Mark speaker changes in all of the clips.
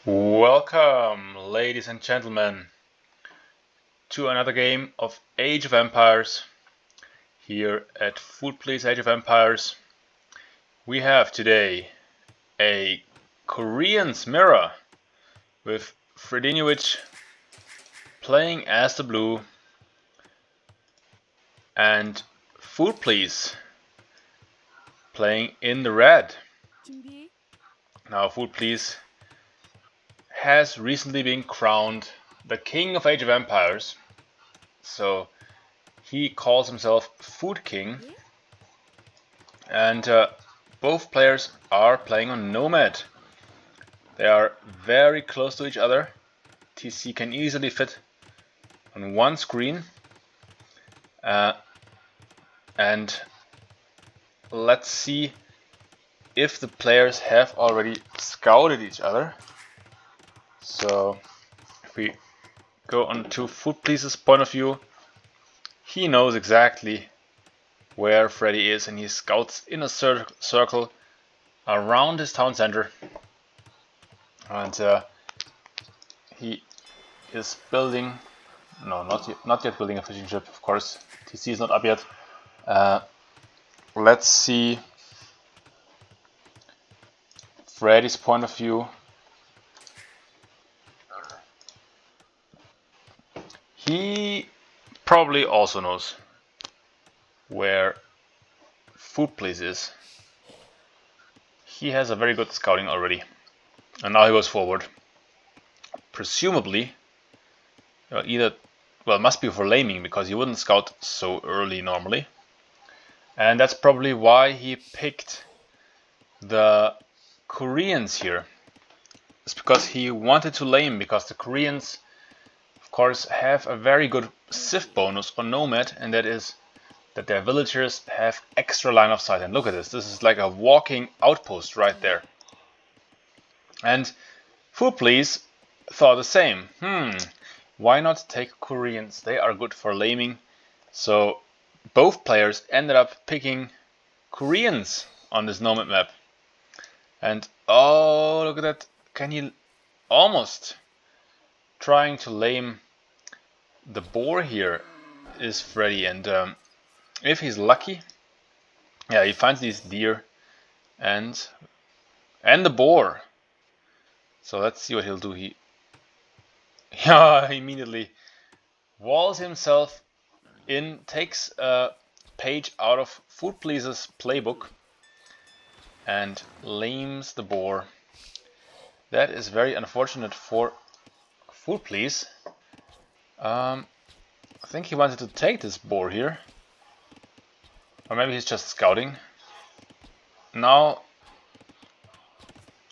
Speaker 1: Welcome, ladies and gentlemen, to another game of Age of Empires here at Food Please Age of Empires. We have today a Korean's Mirror with Fredinhiovic playing as the blue and Food Please playing in the red. Now Food Please has recently been crowned the King of Age of Empires, so he calls himself Food King, and both players are playing on Nomad. They are very close to each other. TC can easily fit on one screen, and let's see if the players have already scouted each other. So if we go on to Food Please's point of view, he knows exactly where Freddy is, and he scouts in a circle around his town center, and he is building, no, not yet building a fishing ship, of course. TC is not up yet. Let's see Freddy's point of view. He probably also knows where Food Please is. He has a very good scouting already, and now he goes forward. Presumably, it must be for laming, because he wouldn't scout so early normally, and that's probably why he picked the Koreans here. It's because he wanted to lame, because the Koreans, of course, have a very good Civ bonus on Nomad, and that is that their villagers have extra line of sight. And look at this, this is like a walking outpost right there. And Food Please thought the same. Why not take Koreans? They are good for laming. So both players ended up picking Koreans on this Nomad map. And oh, look at that. Can he almost trying to lame the boar here is Freddy, and if he's lucky, yeah, he finds these deer and the boar. So let's see what he'll do. He immediately walls himself in, takes a page out of Food Please's playbook and lames the boar. That is very unfortunate for Food Please. I think he wanted to take this boar here, or maybe he's just scouting. Now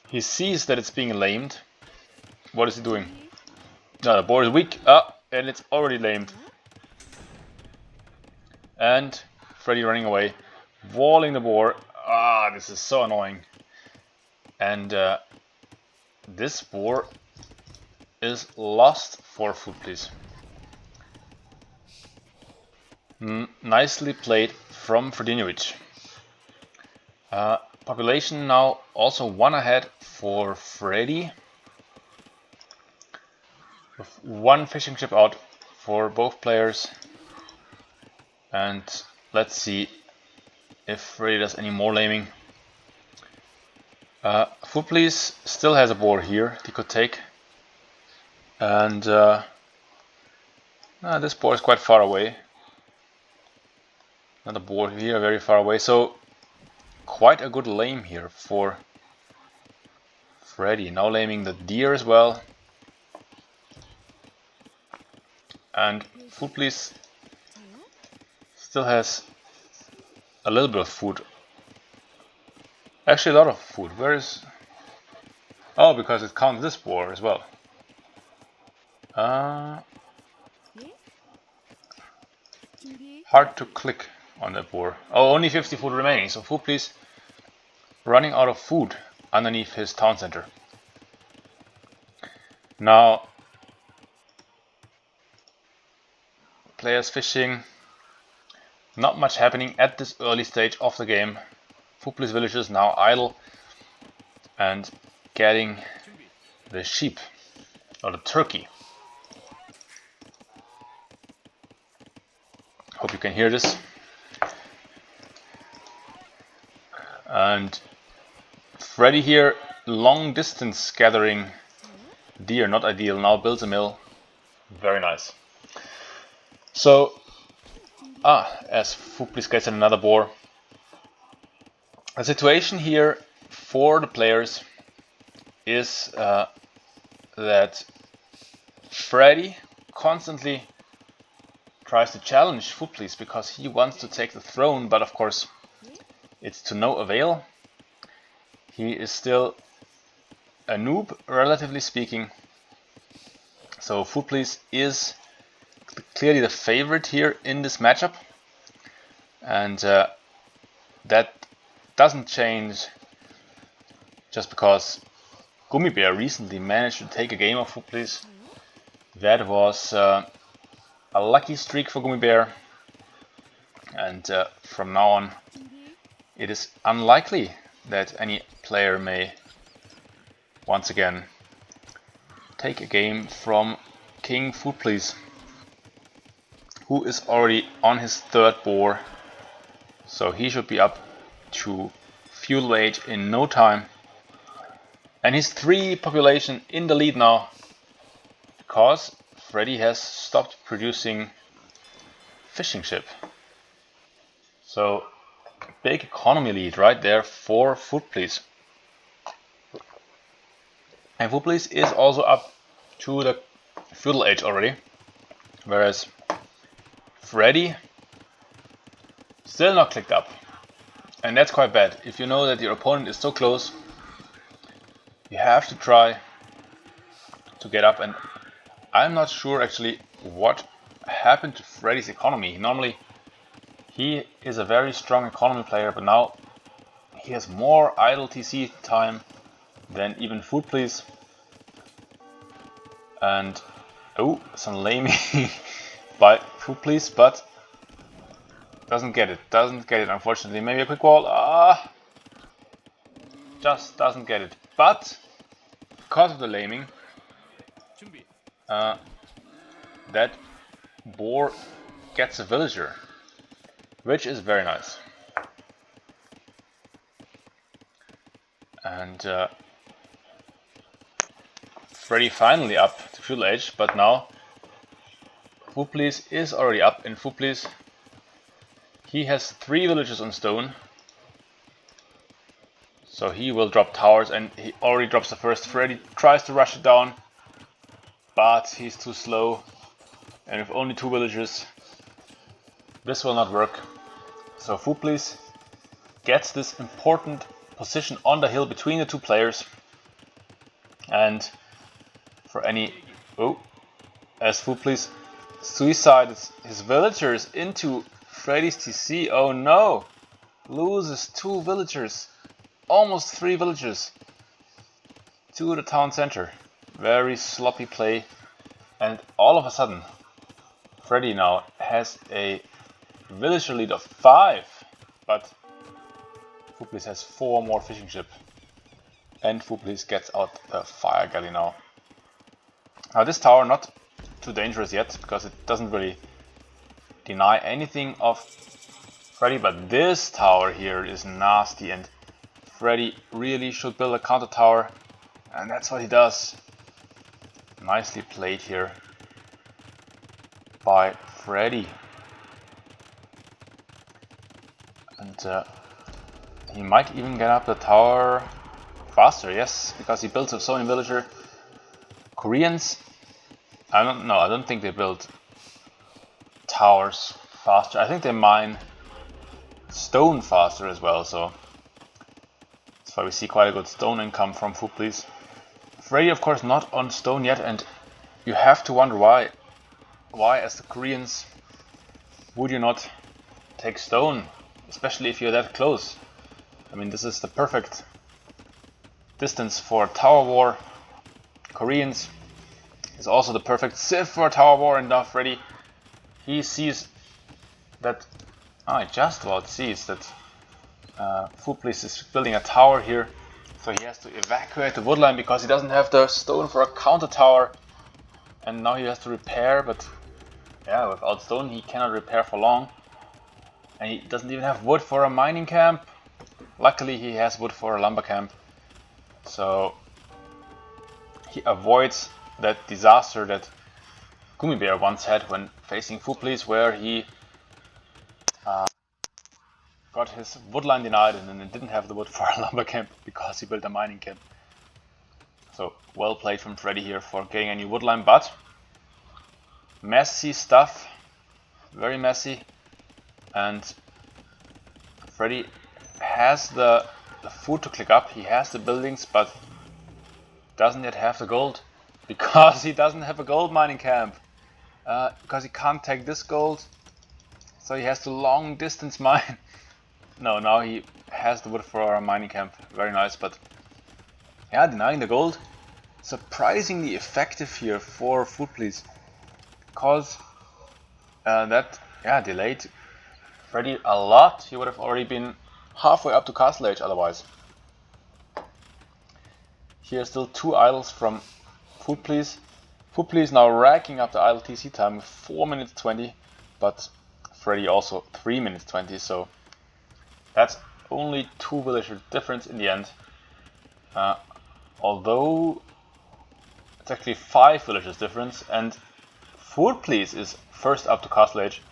Speaker 1: he sees that it's being lamed. What is he doing? No, the boar is weak. And it's already lamed. And Freddy running away, walling the boar. This is so annoying. And this boar is lost for Food Please. Nicely played from Fredinhiovic. Population now also one ahead for Freddy, with one fishing ship out for both players. And let's see if Freddy does any more laming. Food Please still has a boar here he could take, and this boar is quite far away. Another boar here very far away, so quite a good lame here for Freddy. Now laming the deer as well. And Food Please still has a little bit of food. Actually a lot of food. Where is... Oh, because it counts this boar as well. Hard to click on that boar. Oh, only 50 food remaining. So Food Please running out of food underneath his town center. Now players fishing. Not much happening at this early stage of the game. Food Please villagers now idle and getting the sheep or the turkey. Hope you can hear this. And Fredi here, long distance gathering deer, not ideal. Now builds a mill, very nice. So, as Food Please gets another boar. The situation here for the players is that Fredi constantly tries to challenge Food Please because he wants to take the throne, but of course it's to no avail. He is still a noob, relatively speaking. So Food Please is clearly the favorite here in this matchup, and that doesn't change just because Gummy Bear recently managed to take a game of Food Please. That was a lucky streak for Gummy Bear, and from now on it is unlikely that any player may once again take a game from King Food Please, who is already on his third boar, so he should be up to fuel age in no time. And he's 3 population in the lead now because Fredi has stopped producing fishing ship. So big economy lead right there for Food Please. And Food Please is also up to the feudal age already, whereas Fredi still not clicked up. And that's quite bad. If you know that your opponent is so close, you have to try to get up. And I'm not sure actually what happened to Fredi's economy. Normally he is a very strong economy player, but now he has more idle TC time than even Food Please. And oh, some laming by Food Please, but doesn't get it unfortunately. Maybe a quick wall, just doesn't get it. But because of the laming, that boar gets a villager, which is very nice. And Fredi finally up to fuel age, but now Food Please is already up. In Food Please he has 3 villagers on stone, so he will drop towers, and he already drops the first. Fredi tries to rush it down, but he's too slow, and with only 2 villagers this will not work. So Food Please gets this important position on the hill between the 2 players, and for any as Food Please suicides his villagers into Fredi's TC. Oh no! Loses 2 villagers, almost 3 villagers to the town center. Very sloppy play, and all of a sudden Fredi now has a villager lead of 5, but Food Please has 4 more fishing ship, and Food Please gets out a fire galley now. Now this tower not too dangerous yet because it doesn't really deny anything of Fredi, but this tower here is nasty, and Fredi really should build a counter tower, and that's what he does. Nicely played here by Fredi. And he might even get up the tower faster, yes, because he builds a so many villager. Koreans, I don't think they build towers faster. I think they mine stone faster as well, so that's why we see quite a good stone income from Food Please. Fredi of course not on stone yet, and you have to wonder why as the Koreans would you not take stone, especially if you're that close. I mean, this is the perfect distance for a tower war. Koreans is also the perfect civ for a tower war, and now Fredi, he sees that, just about sees that Food Please is building a tower here So he has to evacuate the wood line because he doesn't have the stone for a counter tower. And now he has to repair, but yeah, without stone he cannot repair for long. And he doesn't even have wood for a mining camp. Luckily he has wood for a lumber camp. So he avoids that disaster that Gummy Bear once had when facing Food Please, where he got his wood line denied and then didn't have the wood for a lumber camp because he built a mining camp. So well played from Fredi here for getting a new wood line, but messy stuff, very messy. And Fredi has the food to click up, he has the buildings, but doesn't yet have the gold because he doesn't have a gold mining camp. Because he can't take this gold, so he has to long distance mine. No, now he has the wood for a mining camp, very nice, but yeah, denying the gold, surprisingly effective here for Food Please, because that delayed Fredi a lot. He would have already been halfway up to Castle Age otherwise. Here are still 2 idols from Food Please. Food Please now racking up the idle TC time, 4 minutes 20, but Fredi also 3 minutes 20, so that's only 2 villager difference in the end. Although it's actually 5 villagers difference, and Food Please is first up to Castle Age.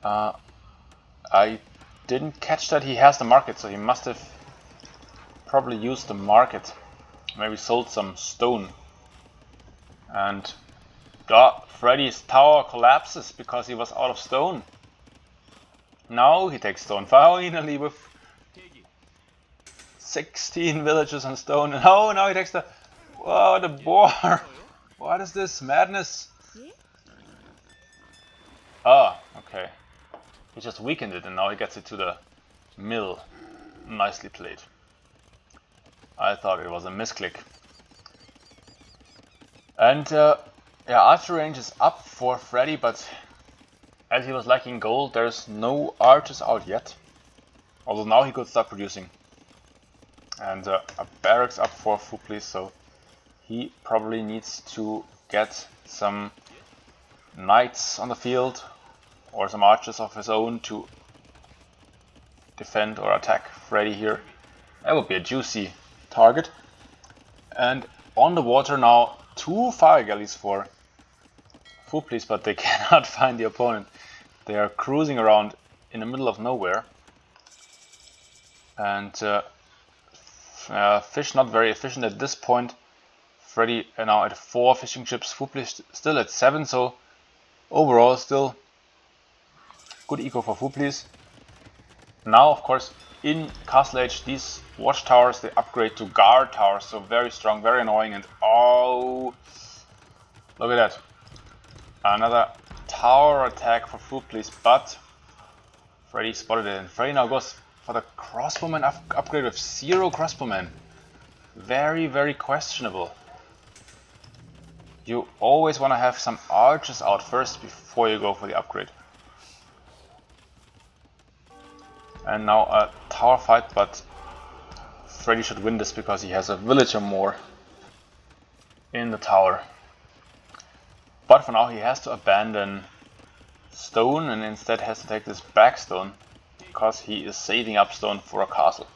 Speaker 1: I didn't catch that he has the market, so he must have probably used the market. Maybe sold some stone. And Fredi's tower collapses because he was out of stone. Now he takes stone finally with 16 villages on stone. And oh, now he takes the... Whoa, the boar! What is this madness? Ah, okay. He just weakened it and now he gets it to the mill. Nicely played. I thought it was a misclick. And yeah, archer range is up for Fredi, but as he was lacking gold, there's no archers out yet. Although now he could start producing. And a barracks up for Food Please, so he probably needs to get some knights on the field or some archers of his own to defend or attack Fredi here. That would be a juicy target. And on the water now, 2 fire galleys for Food Please, but they cannot find the opponent. They are cruising around in the middle of nowhere. And fish not very efficient at this point. Fredi now at 4 fishing ships, Food Please still at 7, so overall still good eco for Food Please. Now of course in Castle Age these watchtowers they upgrade to guard towers, so very strong, very annoying, and oh, look at that. Another tower attack for Food Please, but Fredi spotted it, and Fredi now goes for the crossbowman upgrade with 0 crossbowmen. Very, very questionable. You always want to have some archers out first before you go for the upgrade. And now a tower fight, but Fredi should win this because he has a villager more in the tower. But for now he has to abandon stone and instead has to take this back stone because he is saving up stone for a castle.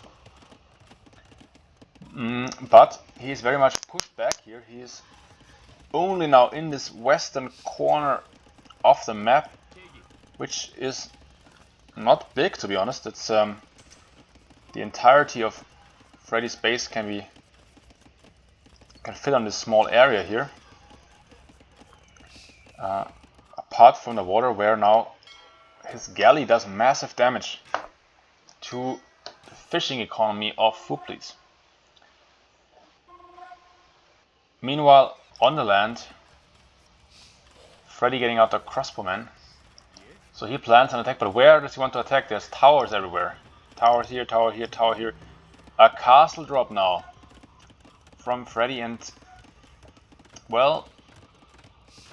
Speaker 1: But he is very much pushed back here. He is only now in this western corner of the map, which is not big, to be honest. It's the entirety of Fredi's base can fit on this small area here. Apart from the water, where now his galley does massive damage to the fishing economy of Food Please. Meanwhile, on the land, Fredi getting out the crossbowman. So he plans an attack, but where does he want to attack? There's towers everywhere. Towers here, tower here, tower here. A castle drop now from Fredi, and well,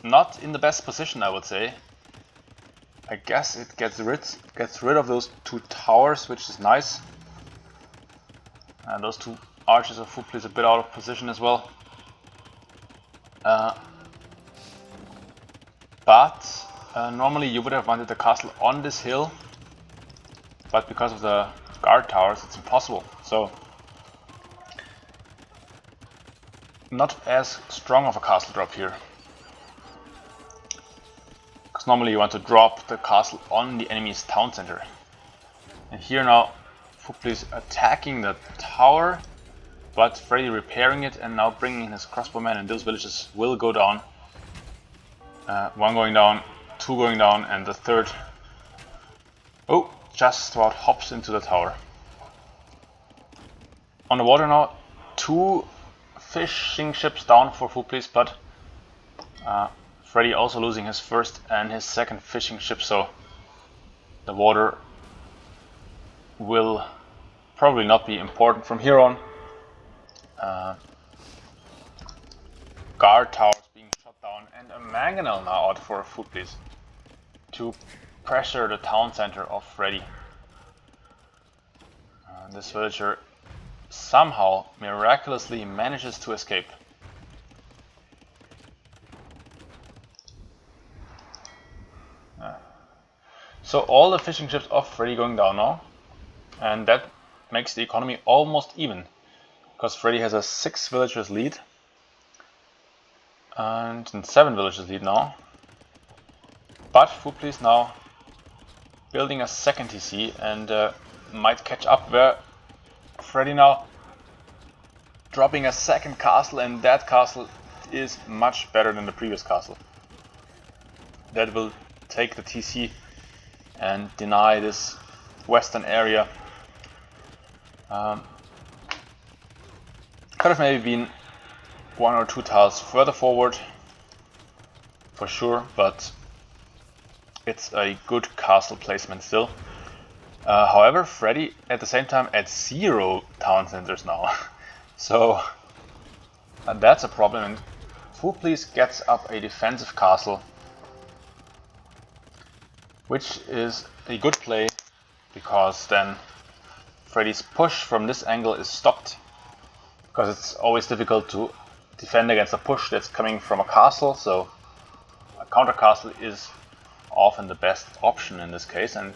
Speaker 1: not in the best position, I would say. I guess it gets rid of those 2 towers, which is nice. And those 2 archers of Food Please a bit out of position as well. But normally you would have wanted the castle on this hill, but because of the guard towers it's impossible. So not as strong of a castle drop here. Because normally you want to drop the castle on the enemy's town center. And here now Food Please attacking the tower, but Fredi repairing it and now bringing his crossbowmen, and those villages will go down. One going down, two going down, and the third, oh, just about hops into the tower. On the water now, 2 fishing ships down for Food Please, but Fredi also losing his first and his second fishing ship, so the water will probably not be important from here on. Guard towers being shot down, and a mangonel now out for Food Please to pressure the town center of Fredi. This villager somehow miraculously manages to escape. So all the fishing ships of Fredi going down now, and that makes the economy almost even, because Fredi has a 6 villagers lead and 7 villagers lead now. But Food Please now building a second TC and might catch up, where Fredi now dropping a second castle, and that castle is much better than the previous castle. That will take the TC and deny this western area. Could have maybe been 1 or 2 tiles further forward for sure, but it's a good castle placement still. However, Fredi at the same time at 0 town centers now. So that's a problem, and Food Please gets up a defensive castle, which is a good play, because then Fredi's push from this angle is stopped, because it's always difficult to defend against a push that's coming from a castle, so a counter castle is often the best option in this case. And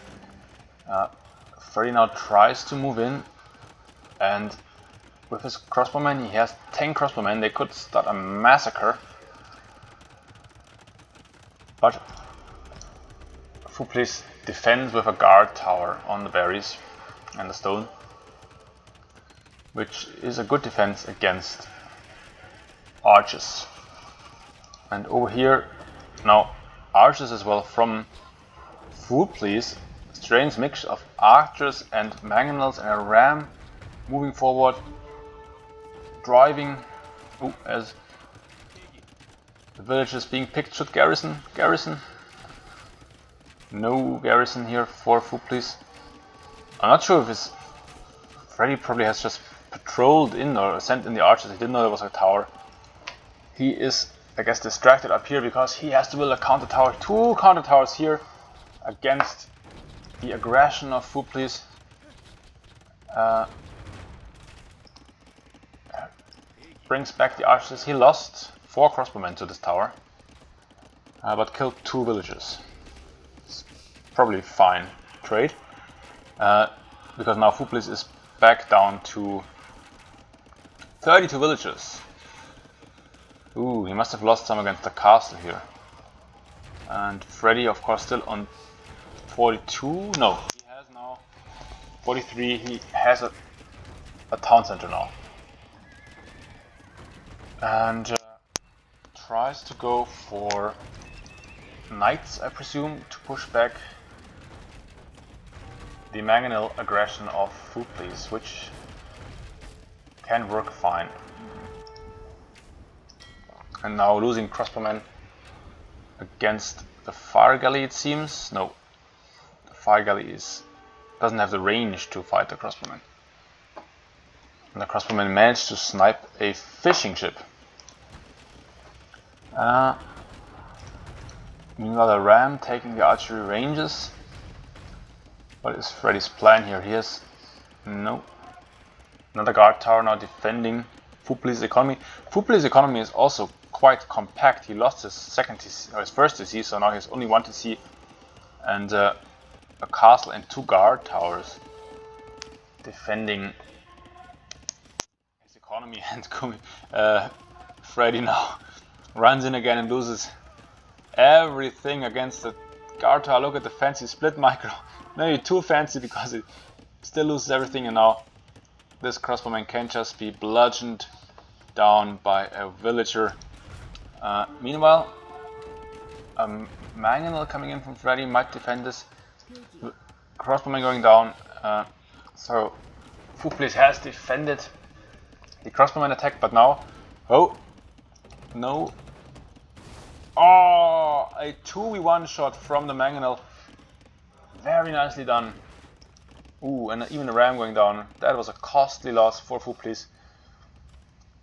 Speaker 1: Fredi now tries to move in, and with his crossbowmen, he has 10 crossbowmen, they could start a massacre. But Food Please defends with a guard tower on the berries and the stone, which is a good defense against archers. And over here now archers as well from Food Please. Strange mix of archers and mangonels and a ram moving forward, driving. As the village is being picked, should garrison. No garrison here for Food Please. I'm not sure if it's Fredi probably has just patrolled in or sent in the archers. He didn't know there was a tower. He is, I guess, distracted up here because he has to build a counter tower. 2 counter towers here against the aggression of Food Please. Brings back the archers. He lost 4 crossbowmen to this tower, but killed 2 villagers. It's probably fine trade, because now Food Please is back down to 32 villagers. Ooh, he must have lost some against the castle here. And Fredi, of course, still on 42. No, he has now 43. He has a town center now. And tries to go for knights, I presume, to push back the mangonel aggression of Food Please, which can work fine. And now losing crossbowmen against the fire galley, it seems. No, the fire galley doesn't have the range to fight the crossbowmen. And the crossbowmen managed to snipe a fishing ship. Meanwhile, the ram taking the archery ranges. What is Fredi's plan here? He has no. Another guard tower now defending Food Please economy. Food Please economy is also quite compact. He lost his first TC, so now he has only one TC and a castle and 2 guard towers defending his economy. And Fredi now runs in again and loses everything against the guard tower. Look at the fancy split micro. Maybe too fancy because it still loses everything, and now this crossbowman can just be bludgeoned down by a villager. Meanwhile, a mangonel coming in from Fredi might defend this. Crossbowman going down. So Food Please has defended the crossbowman attack, but now, oh no! Oh, a 2v1 shot from the mangonel. Very nicely done. Ooh, and even the ram going down. That was a costly loss for Food Please,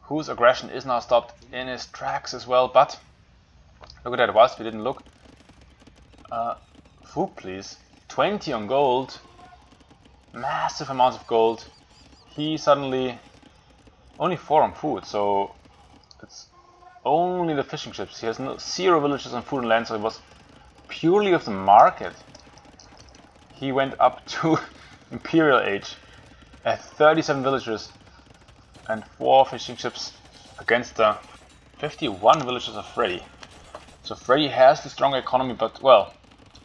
Speaker 1: whose aggression is now stopped in his tracks as well. But look at that, whilst we didn't look. Food Please, 20 on gold, massive amounts of gold. He suddenly only 4 on food, so it's only the fishing ships. He has 0 villages on food and land, so it was purely of the market. He went up to Imperial Age at 37 villagers and 4 fishing ships against the 51 villagers of Fredi. So Fredi has the stronger economy, but well,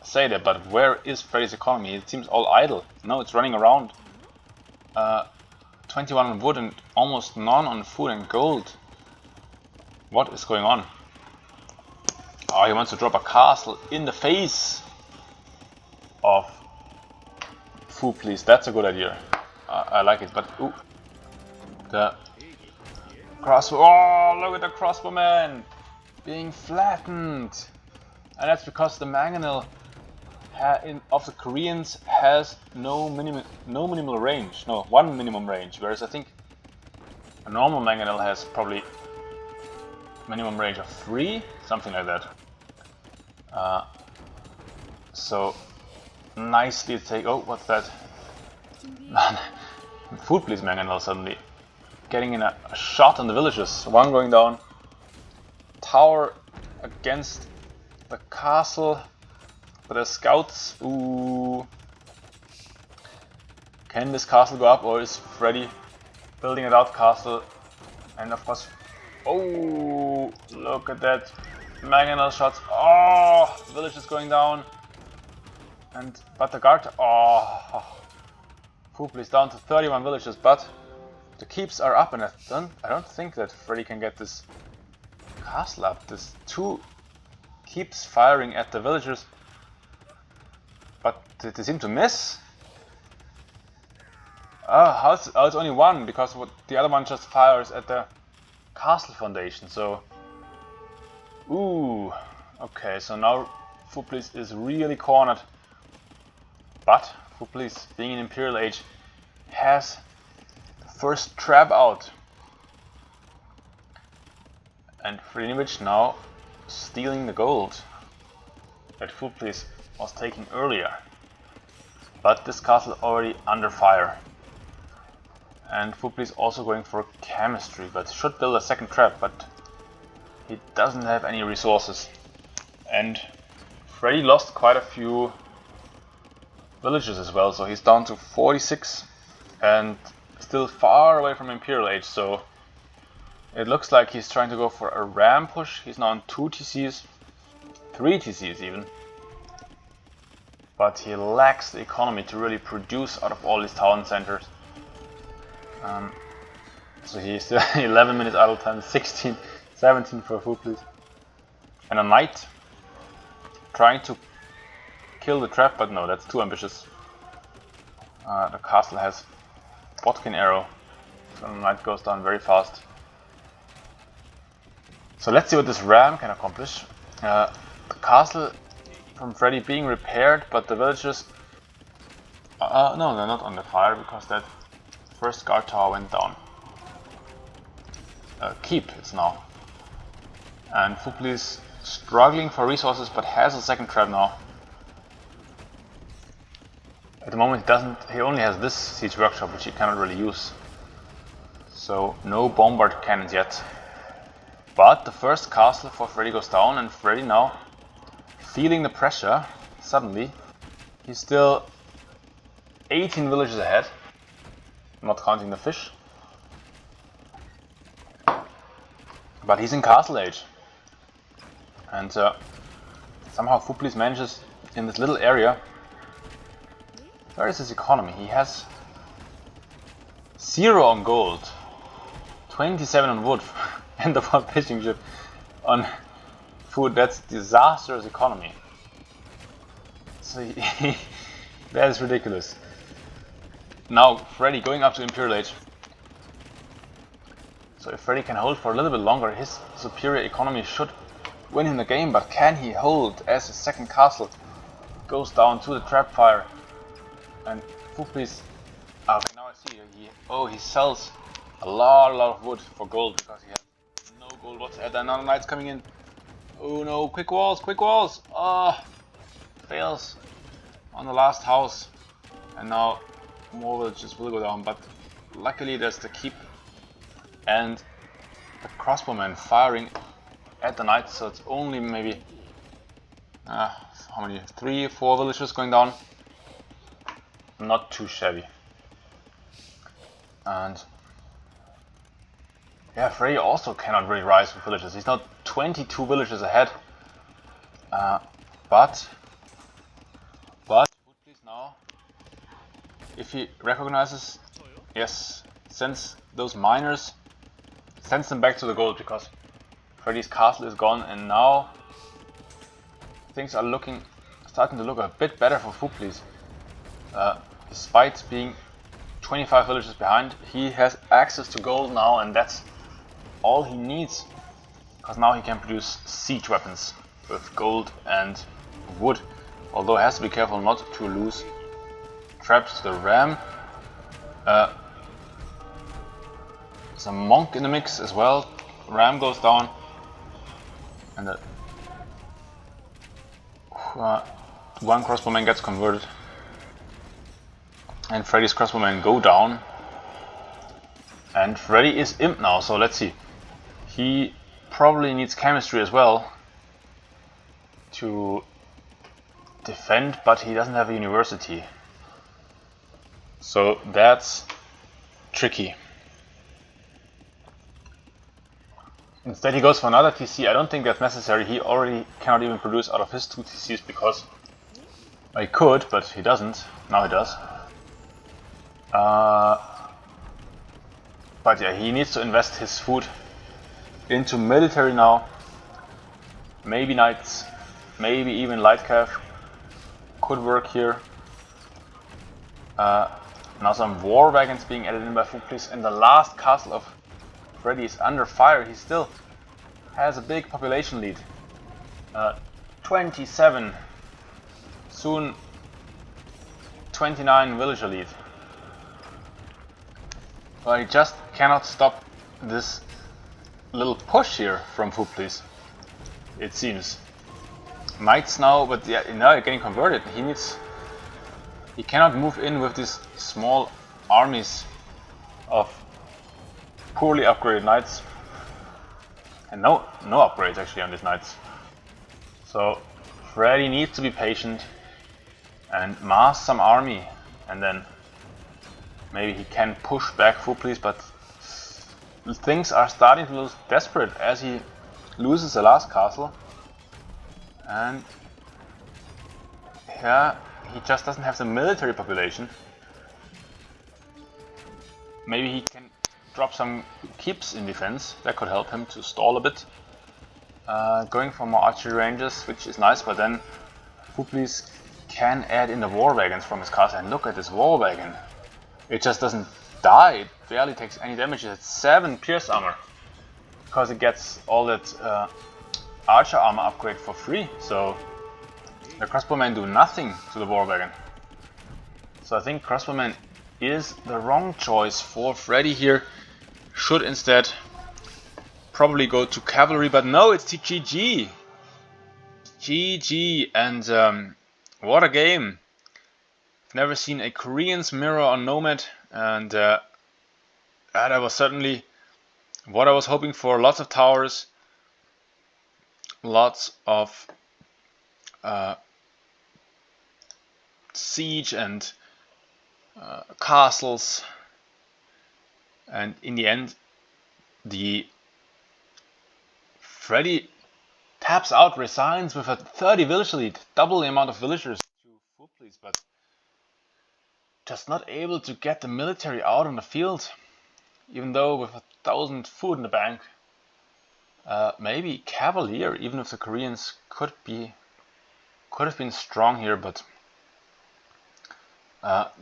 Speaker 1: I say that, but where is Fredi's economy? It seems all idle. No, it's running around. 21 on wood and almost none on food and gold. What is going on? Oh, he wants to drop a castle in the face of Food Please. That's a good idea. I like it, but ooh, the crossbow. Oh, look at the crossbowman being flattened, and that's because the mangonel of the Koreans has no minimal range. No, 1 minimum range, whereas I think a normal mangonel has probably minimum range of 3, something like that. So nicely take. Oh, what's that? Food Please mangonel suddenly getting in a shot on the villagers. 1 going down. Tower against the castle. But the scouts. Ooh. Can this castle go up, or is Fredi building it out castle? And of course. Oh, look at that. Mangonel shots. Oh, villagers going down. But the guard. Oh, Food Please down to 31 villagers, but the keeps are up, and I don't think that Fredi can get this castle up. There's 2 keeps firing at the villagers, but they seem to miss. Oh, it's only 1 because the other one just fires at the castle foundation. So, ooh, okay. So now Food Please is really cornered. But Food Please, being in Imperial Age, has the first trap out. And Fredinhiovic now stealing the gold that Food Please was taking earlier. But this castle already under fire. And Food Please also going for chemistry, but should build a second trap, but he doesn't have any resources. And Fredi lost quite a few villages as well, so he's down to 46 and still far away from Imperial Age. So it looks like he's trying to go for a ram push. He's now on 2 TCs, 3 TCs even, but he lacks the economy to really produce out of all these town centers. So he's still 11 minutes idle time, 16, 17 for Food Please. And a knight trying to kill the trap, but no, that's too ambitious. The castle has Botkin arrow, so the knight goes down very fast. So let's see what this ram can accomplish. The castle from Fredi being repaired, but the villagers... no, they're not under fire because that first guard tower went down. Keep is now. And Food Please struggling for resources, but has a second trap now. At the moment he only has this siege workshop, which he cannot really use. So no bombard cannons yet. But the first castle for Fredi goes down, and Fredi now, feeling the pressure, suddenly, he's still 18 villages ahead, not counting the fish. But he's in castle age. And somehow Food Please manages in this little area. Where is his economy? He has 0 on gold, 27 on wood, and the one fishing ship on food. That's disastrous economy. So that is ridiculous. Now Fredi going up to Imperial Age. So if Fredi can hold for a little bit longer, his superior economy should win him the game. But can he hold as his second castle goes down to the trap fire? And Food Please. Okay, now I see. He sells a lot of wood for gold because he has no gold whatsoever. And now the knights coming in. Oh no! Quick walls! Quick walls! Fails on the last house, and now more villages will go down. But luckily, there's the keep and the crossbowmen firing at the knights. So it's only maybe how many? 3, 4 villages going down. Not too shabby. And yeah, Fredi also cannot really rise with villages. He's now 22 villages ahead. But Food Please now, if he recognizes, yes, sends those miners, sends them back to the gold because Fredi's castle is gone, and now things are starting to look a bit better for Food Please. Despite being 25 villages behind, he has access to gold now, and that's all he needs, because now he can produce siege weapons with gold and wood, although he has to be careful not to lose traps to the ram. There's a monk in the mix as well. Ram goes down, and the one crossbowman gets converted, and Fredi's crossbowmen go down, and Fredi is imp now. So let's see. He probably needs chemistry as well to defend, but he doesn't have a university, so that's tricky. Instead he goes for another TC. I don't think that's necessary. He already cannot even produce out of his 2 TCs because he could, but he doesn't. Now he does. But yeah, he needs to invest his food into military now. Maybe knights, maybe even light cav could work here. Now some war wagons being added in by Food Please, and the last castle of Fredi is under fire. He still has a big population lead. 27, soon 29 villager lead. But he just cannot stop this little push here from Food Please, it seems. Knights now, but yeah, now getting converted. He cannot move in with these small armies of poorly upgraded knights, and no upgrades actually on these knights. So Fredi needs to be patient and mass some army, and then maybe he can push back Food Please. But things are starting to look desperate as he loses the last castle, and yeah, he just doesn't have the military population. Maybe he can drop some keeps in defense. That could help him to stall a bit. Going for more archery ranges, which is nice, but then Food Please can add in the war wagons from his castle. And look at this war wagon. It just doesn't die. It barely takes any damage. It's 7 pierce armor because it gets all that archer armor upgrade for free. So the crossbowmen do nothing to the war wagon. So I think crossbowman is the wrong choice for Fredi here. Should instead probably go to cavalry, but no, it's GG. GG, and what a game. Never seen a Korean's mirror on Nomad, and that was certainly what I was hoping for. Lots of towers, lots of siege and castles, and in the end the Fredi taps out, resigns with a 30 village lead, double the amount of villagers to Food Please, but just not able to get the military out on the field, even though with 1,000 food in the bank. Maybe Cavalier, even if the Koreans could have been strong here, but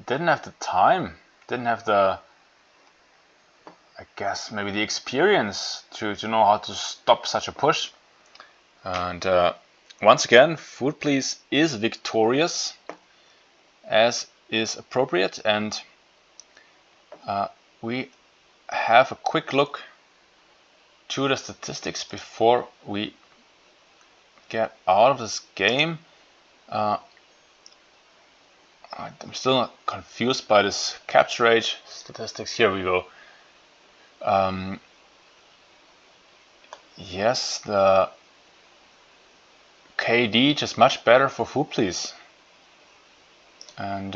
Speaker 1: didn't have the time, didn't have the, I guess, maybe the experience to know how to stop such a push. And once again, Food Please is victorious, as is appropriate, and we have a quick look to the statistics before we get out of this game. I'm still confused by this capture rate statistics. Here we go. Yes, the KD just much better for Food Please. And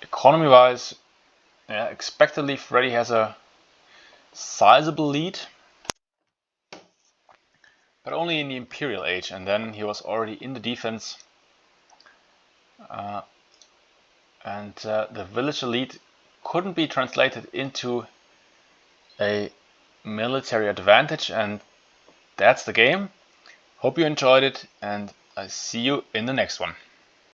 Speaker 1: economy-wise, yeah, expectedly Fredi has a sizable lead, but only in the Imperial Age, and then he was already in the defense. And the villager lead couldn't be translated into a military advantage, and that's the game. Hope you enjoyed it, and I see you in the next one.